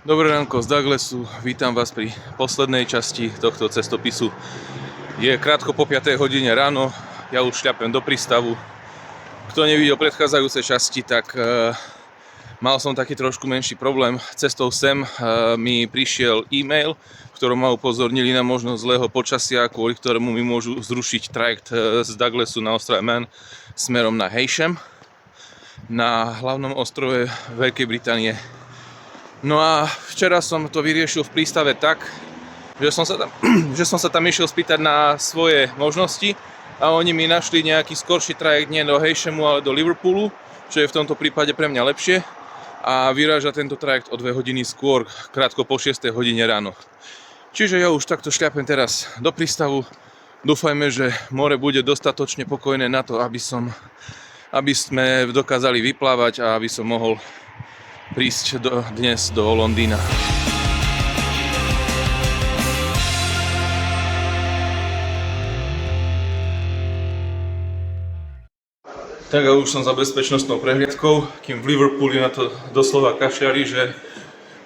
Dobré ránko z Douglasu, vítam vás pri poslednej časti tohto cestopisu. Je krátko po 5. hodine ráno, ja už šľapem do prístavu. Kto nevidel predchádzajúce časti, tak mal som taký trošku menší problém. Cestou sem mi prišiel e-mail, v ktorom ma upozornili na možnosť zlého počasia, kvôli ktorému mi môžu zrušiť trajekt z Douglasu na ostrove Man smerom na Heysham, na hlavnom ostrove Veľkej Británie. No a včera som to vyriešil v prístave tak, že som sa tam išiel spýtať na svoje možnosti a oni mi našli nejaký skorší trajekt nie do Heyshamu, ale do Liverpoolu, čo je v tomto prípade pre mňa lepšie, a vyráža tento trajekt o 2 hodiny skôr, krátko po 6. hodine ráno. Čiže ja už takto šľapem teraz do prístavu. Dúfajme, že more bude dostatočne pokojné na to, aby sme dokázali vyplávať a aby som mohol prísť dnes do Londýna. Tak a už som za bezpečnostnou prehliadkou, kým v Liverpoole na to doslova kašiari, že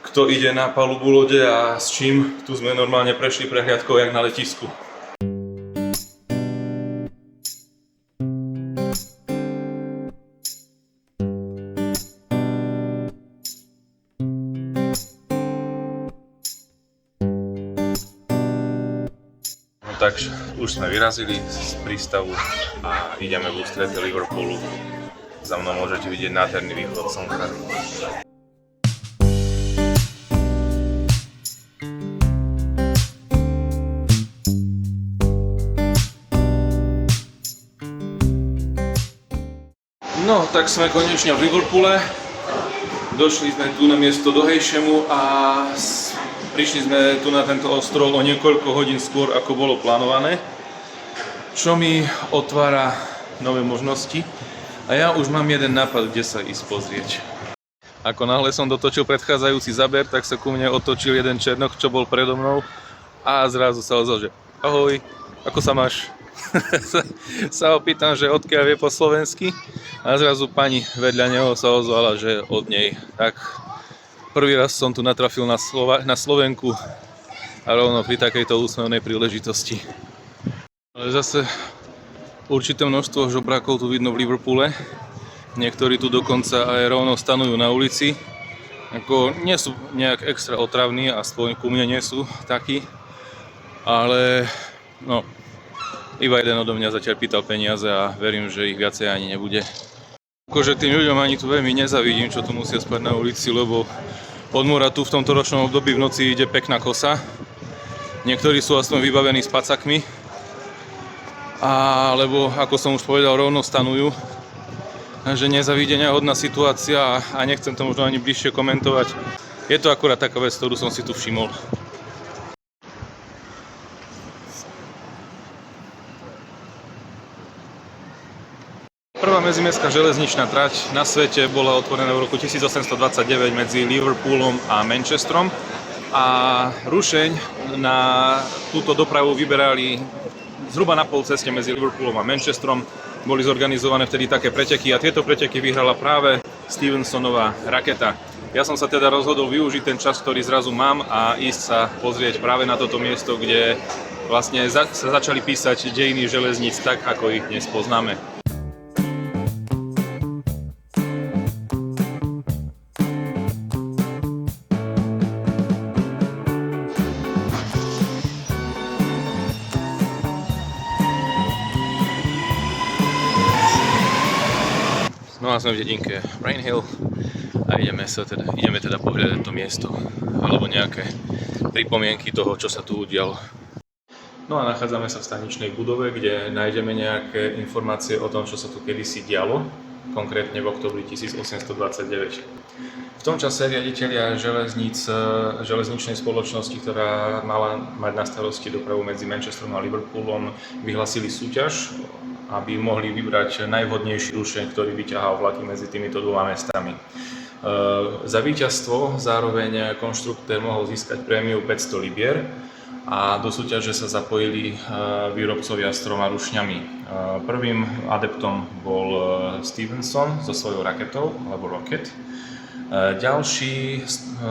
kto ide na palubu lode a s čím. Tu sme normálne prešli prehliadkou jak na letisku. Takže už sme vyrazili z prístavu a ideme v ústrety Liverpoolu. Za mnou môžete vidieť nádherný východ slnka. No, tak sme konečne v Liverpoole. Došli sme tu na miesto do Heyshamu a prišli sme tu na tento ostrov o niekoľko hodín skôr, ako bolo plánované, čo mi otvára nové možnosti a ja už mám jeden nápad, kde sa ísť pozrieť. Ako náhle som dotočil predchádzajúci záber, tak sa ku mne otočil jeden černoch, čo bol predo mnou, a zrazu sa ozval, že ahoj, ako sa máš? Sa ho pýtam, že odkiaľ vie po slovensky, a zrazu pani vedľa neho sa ozvala, že od nej. Tak prvý raz som tu natrafil na Slovenku a rovno pri takejto úsmevnej príležitosti. Ale zase určité množstvo žobrákov tu vidno v Liverpoole. Niektorí tu dokonca aj rovno stanujú na ulici. Ako nie sú nejak extra otravní, aspoň ku mne nie sú takí. Ale no, iba jeden odo mňa zatiaľ pýtal peniaze a verím, že ich viacej ani nebude. Akože tým ľuďom ani tu veľmi nezavidím, čo tu musia spať na ulici, lebo od mora tu v tomto ročnom období v noci ide pekná kosa. Niektorí sú aspoň vybavení s pacakmi, alebo ako som už povedal, rovno stanujú. Takže nezavidenia hodná situácia a nechcem to možno ani bližšie komentovať. Je to akurát taká vec, ktorú som si tu všimol. Prvá medzimestská železničná trať na svete bola otvorená v roku 1829 medzi Liverpoolom a Manchesterom a rušeň na túto dopravu vyberali zhruba na pol ceste medzi Liverpoolom a Manchesterom. Boli zorganizované vtedy také preteky a tieto preteky vyhrala práve Stephensonová raketa. Ja som sa teda rozhodol využiť ten čas, ktorý zrazu mám, a ísť sa pozrieť práve na toto miesto, kde vlastne sa začali písať dejiny železníc tak, ako ich dnes poznáme. No a sme v dedinke Rainhill a ideme teda pohľadať to miesto alebo nejaké pripomienky toho, čo sa tu udialo. No a nachádzame sa v staničnej budove, kde nájdeme nejaké informácie o tom, čo sa tu kedysi dialo, konkrétne v októbri 1829. V tom čase riaditelia železničnej spoločnosti, ktorá mala mať na starosti dopravu medzi Manchesterom a Liverpoolom, vyhlasili súťaž, aby mohli vybrať najvhodnejší rušeň, ktorý vyťahal vlaky medzi týmito dvoma mestami. Za víťazstvo zároveň konštruktér mohol získať prémiu 500 libier a do súťaže sa zapojili výrobcovia s 3 rušňami. Prvým adeptom bol Stephenson so svojou raketou, alebo Rocket. Ďalší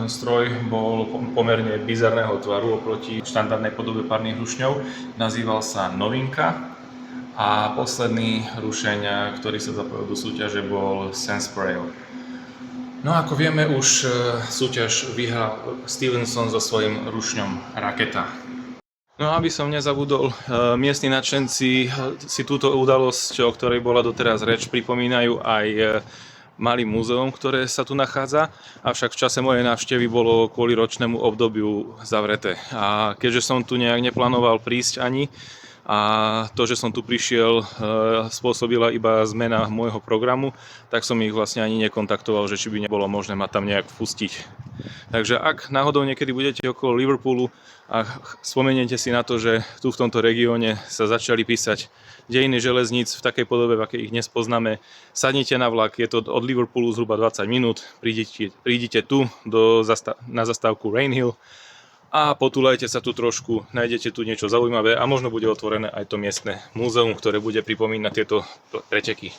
stroj bol pomerne bizarného tvaru oproti štandardnej podobe párnych rušňov. Nazýval sa Novinka. A posledný rušeň, ktorý sa zapojil do súťaže, bol Sanspray. No ako vieme, už súťaž vyhral Stevenson so svojím rušňom Raketa. No a aby som nezabudol, miestni nadšenci si túto udalosť, o ktorej bola doteraz reč, pripomínajú aj malý múzeum, ktoré sa tu nachádza, avšak v čase mojej návštevy bolo kvôli ročnému obdobiu zavreté. A keďže som tu nejak neplánoval prísť ani, a to, že som tu prišiel, spôsobila iba zmena môjho programu, tak som ich vlastne ani nekontaktoval, že či by nebolo možné ma tam nejak vpustiť. Takže ak náhodou niekedy budete okolo Liverpoolu a spomeniete si na to, že tu v tomto regióne sa začali písať dejiny železníc v takej podobe, v akej ich dnes poznáme, sadnite na vlak, je to od Liverpoolu zhruba 20 minút, prídite tu na zastávku Rainhill a potúlajte sa tu trošku, nájdete tu niečo zaujímavé a možno bude otvorené aj to miestne múzeum, ktoré bude pripomínať tieto preteky.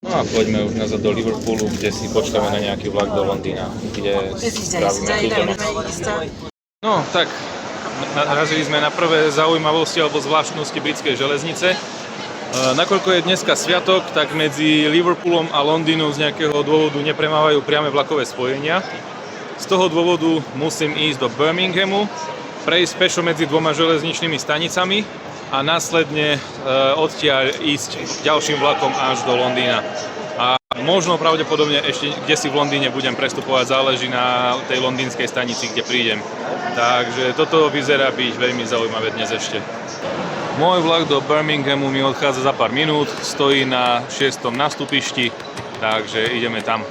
No a poďme už nazad do Liverpoolu, kde si počkáme na nejaký vlak do Londýna, kde spravíme túto noc. No tak, narazili sme na prvé zaujímavosti alebo zvláštnosti britskej železnice. Nakoľko je dneska sviatok, tak medzi Liverpoolom a Londýnom z nejakého dôvodu nepremávajú priame vlakové spojenia. Z toho dôvodu musím ísť do Birminghamu, prejsť pešo medzi dvoma železničnými stanicami a následne odtiaľ ísť ďalším vlakom až do Londýna. A možno pravdepodobne ešte kde si v Londýne budem prestupovať, záleží na tej londýnskej stanici, kde prídem. Takže toto vyzerá byť veľmi zaujímavé dnes ešte. Môj vlak do Birminghamu mi odchádza za pár minút, stojí na 6. nastupišti, takže ideme tam.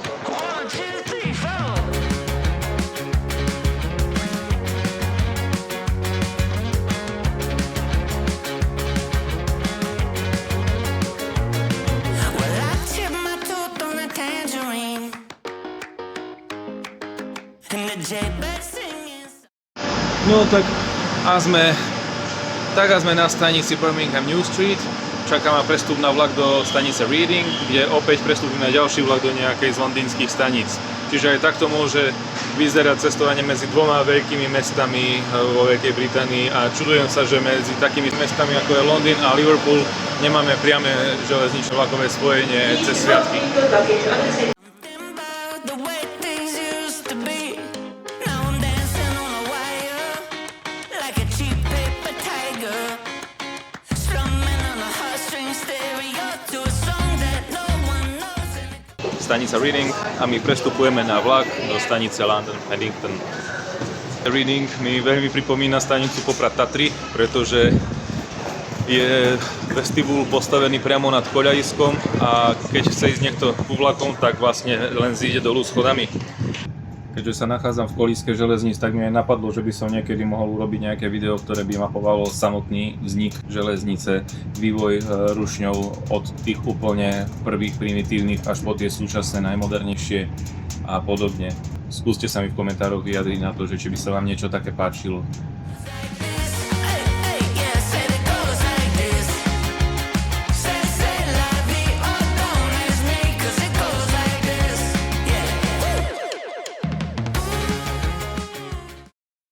No tak a sme na stanici Birmingham New Street. Čaká ma prestup na vlak do stanice Reading, kde opäť prestúpim na ďalší vlak do nejakej z londýnskych staníc. Čiže aj takto môže vyzerať cestovanie medzi dvoma veľkými mestami vo Veľkej Británii a čudujem sa, že medzi takými mestami ako je Londýn a Liverpool nemáme priame železničné vlakové spojenie cez sviatky. Stanica Reading a my prestupujeme na vlak do stanice London Paddington. Reading mi veľmi pripomína stanicu Poprad Tatry, pretože je vestibul postavený priamo nad koľajiskom a keď chce ísť niekto ku vlakom, tak vlastne len zíde dolu schodami. Keďže sa nachádzam v kolíske železníc, tak mi aj napadlo, že by som niekedy mohol urobiť nejaké video, ktoré by mapovalo samotný vznik železnice, vývoj rušňov od tých úplne prvých primitívnych až po tie súčasné najmodernejšie a podobne. Skúste sa mi v komentároch vyjadriť na to, že či by sa vám niečo také páčilo.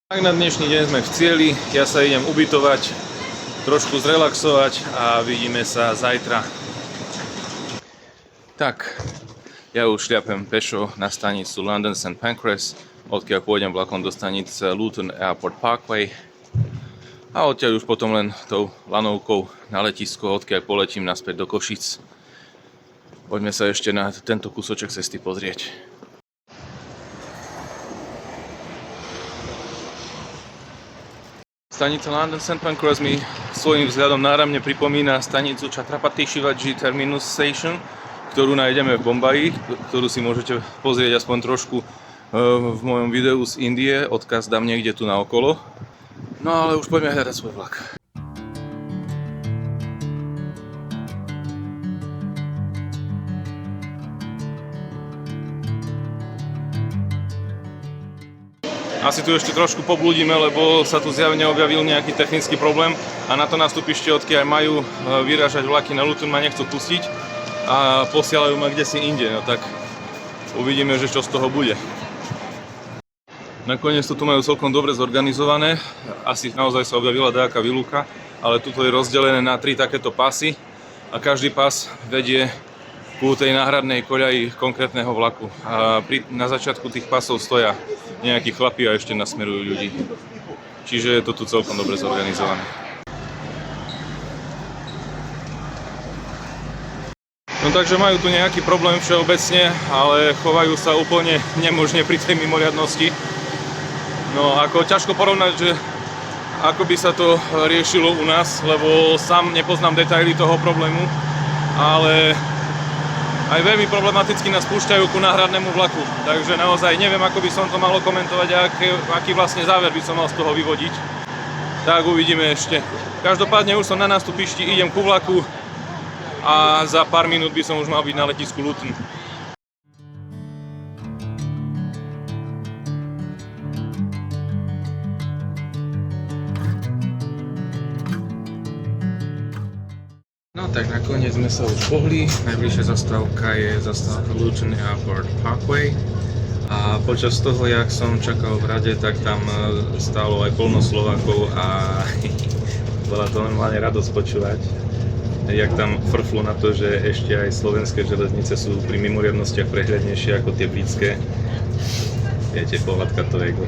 Tak na dnešný deň sme v cieli, ja sa idem ubytovať, trošku zrelaxovať a vidíme sa zajtra. Tak, ja už šľapem pešo na stanicu London St. Pancras, odkiaľ pôjdem vlakom do stanice Luton Airport Parkway a odtiaľ už potom len tou lanovkou na letisko, odkiaľ poletím naspäť do Košíc. Poďme sa ešte na tento kúsoček cesty pozrieť. Stanica London St. Pancras mi svojím vzhľadom náramne pripomína stanicu Chhatrapati Shivaji Terminus Station, ktorú nájdeme v Bombaji, ktorú si môžete pozrieť aspoň trošku v mojom videu z Indie, odkaz dám niekde tu na okolo. No ale už poďme hľadať svoj vlak. Asi tu ešte trošku poblúdime, lebo sa tu zjavne objavil nejaký technický problém a na to nástupište, odkiaľ majú vyrážať vlaky na Luton, ma nechcú pustiť a posielajú ma kdesi inde, no tak uvidíme, že čo z toho bude. Nakoniec to tu majú celkom dobre zorganizované, asi naozaj sa objavila nejaká výluka, ale tuto je rozdelené na 3 takéto pasy a každý pas vedie ku tej náhradnej koľaji konkrétneho vlaku. A na začiatku tých pasov stoja nejakí chlapi a ešte nasmerujú ľudí. Čiže je to tu celkom dobre zorganizované. No takže majú tu nejaký problém všeobecne, ale chovajú sa úplne nemožne pri tej mimoriadnosti. No ako ťažko porovnať, že ako by sa to riešilo u nás, lebo sám nepoznám detaily toho problému, ale aj veľmi problematicky nás púšťajú ku náhradnému vlaku. Takže naozaj neviem, ako by som to malo komentovať a aký vlastne záver by som mal z toho vyvodiť. Tak uvidíme ešte. Každopádne už som na nástupišti, idem ku vlaku a za pár minút by som už mal byť na letisku Luton. No tak nakoniec sme sa už pohli, najbližšia zastávka je zastávka Luton Airport Parkway a počas toho, jak som čakal v rade, tak tam stálo aj plno Slovákov a bola to normálne radosť počúvať, jak tam frflo na to, že ešte aj slovenské železnice sú pri mimoriadnostiach prehľadnejšie ako tie britské. Viete, pohľadka to ego.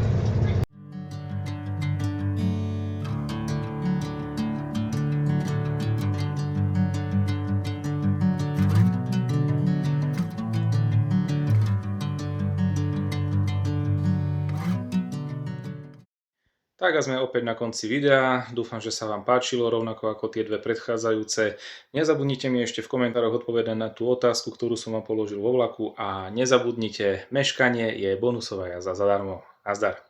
Tak a sme opäť na konci videa, dúfam, že sa vám páčilo, rovnako ako tie dve predchádzajúce. Nezabudnite mi ešte v komentároch odpovedať na tú otázku, ktorú som vám položil vo vlaku a nezabudnite, meškanie je bonusová jazda zadarmo. Nazdar.